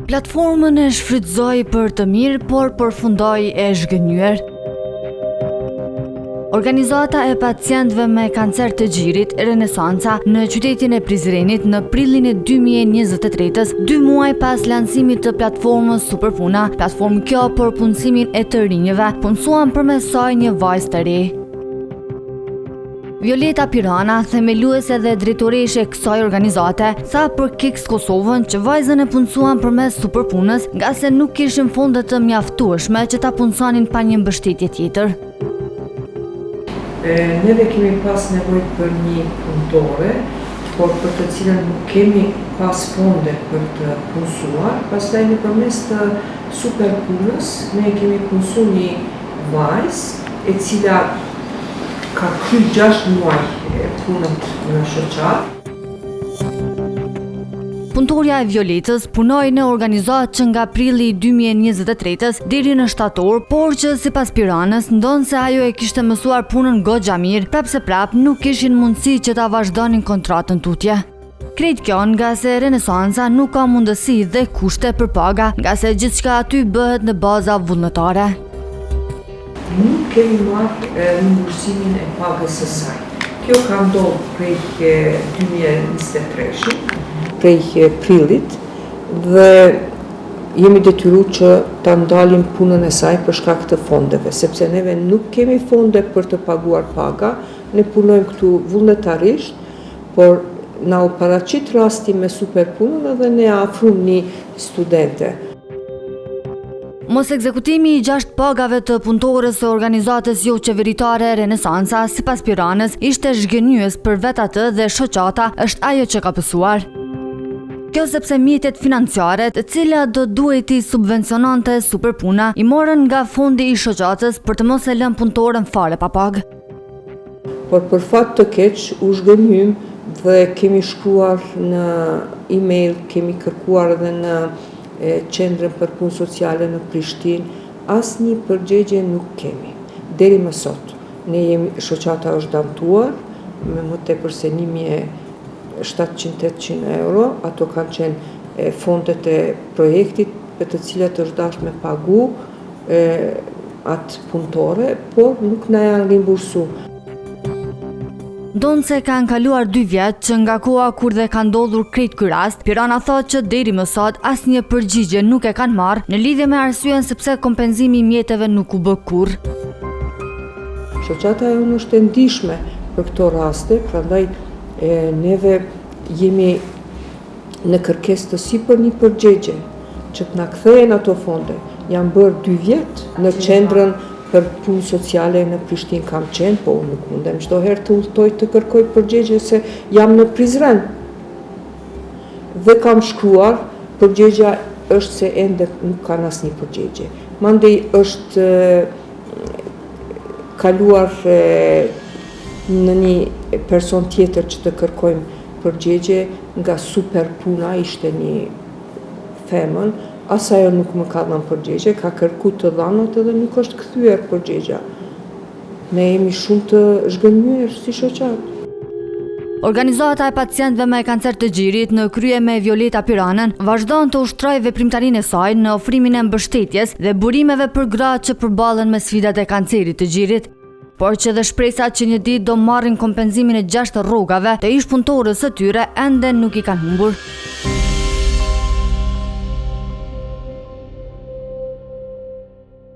Platformën e shfrytëzoi për të mirë, por përfundoi e zhgënjur. Organizata e pacientëve me kancer të gjirit, Renesanca, në qytetin e Prizrenit në prillin e 2023-s, 2 muaj pas lancimit të platformës Superpuna, platformë kjo për punësimin e të rinjëve, punësuan përmes saj një vajzë të re. Violeta Pirana, themeluese dhe drejtoreshe e kësaj organizate, tha për Kiks Kosovën që vajzën e punësuan përmes Superpunës, nga se nuk kishin fonde të mjaftueshme që ta punësonin pa një mbështetje tjetër. Neve kemi pas nevojë për një punëtore, por për të cilën nuk kemi pas fonde për të punësuar. Pastaj nëpërmes të Superpunës ne kemi punësuar një vajzë e cila ka kryer 6 muaj punën në shoqat. Punëtorja e Violetës punoi në organizatë që nga prilli i 2023-s deri në shtator, por që sipas Piranës ndonë se ajo e kishte mësuar punën goxha mirë, prapse prap nuk kishin mundësi që ta vazhdonin kontratën tutje. Krejt kjo nga se Renesanca nuk ka mundësi dhe kushte për paga, nga se gjithçka aty bëhet në baza vullnetare. Nuk kemi marrë rimbursimin e pagës së saj. Kjo ka ndodhur prej 2023-shit, prej prillit, dhe jemi detyruar që ta ndalim punën e saj për shkak të fondeve, sepse neve nuk kemi fonde për të paguar paga, ne punojmë këtu vullnetarisht, por na u paraqit rasti me Superpunën dhe ne afrojmë një studente. Mos ekzekutimi i 6 pagave të punëtorës së organizatës jo qeveritare Renesanca, sipas Piranës, ishte zhgënjyes për vetë atë dhe shoqata është ajo që ka pësuar. Kjo sepse mjetet financiare, të cilat do duhej subvencionante Superpuna, i morën nga fondi i shoqatës për të mos e lënë punëtorën fare pa pagë. Por për fat të keq u zhgënjym dhe kemi shkruar në email, kemi kërkuar edhe në qendrën për punë sociale në Prishtinë, asnjë përgjigje nuk kemi. Deri më sot, shoqata është damtuar me më tepër se 1.700-800 euro, ato kanë qenë fondet e projektit për të cilat është dashur me pagu atë punëtore, por nuk na janë rimbursuar. Donë se kanë kaluar 2 vjetë që nga koha kur dhe ka ndodhur krejt ky rast, Pirana thot që deri më sot asnjë përgjigje nuk e kanë marrë në lidhje me arsyen sepse kompenzimi i mjeteve nuk u bë kurrë. Shoqata jonë është e ndihshme për këto raste, prandaj neve jemi në kërkesë të sipër një përgjigje që të na kthehen ato fonde. Janë bërë 2 vjet në qendrën për punë sociale në Prishtinë kam qenë, po nuk mundem çdo herë të udhtoj të kërkoj përgjigje se jam në Prizren. Dhe kam shkruar, përgjigja është se ende nuk kanë asnjë përgjigje. Mandej është kaluar në një person tjetër që të kërkojmë përgjigje nga Superpuna, ishte një femën. As ajo nuk më ka dhënë përgjigje, ka kërku të dhënat edhe nuk është kthyer përgjigja. Ne jemi shumë të zhgënjur si shoqat. Organizata e pacientëve me kancer të gjirit në krye me Violeta Piranën vazhdon të ushtrojë veprimtarinë e saj në ofrimin e mbështetjes dhe burimeve për gratë që përballen me sfidat e kancerit të gjirit, por që dhe shpresat që një ditë do marrin kompenzimin e 6 rrogave të ish punëtorës së tyre ende nuk i kanë humbur.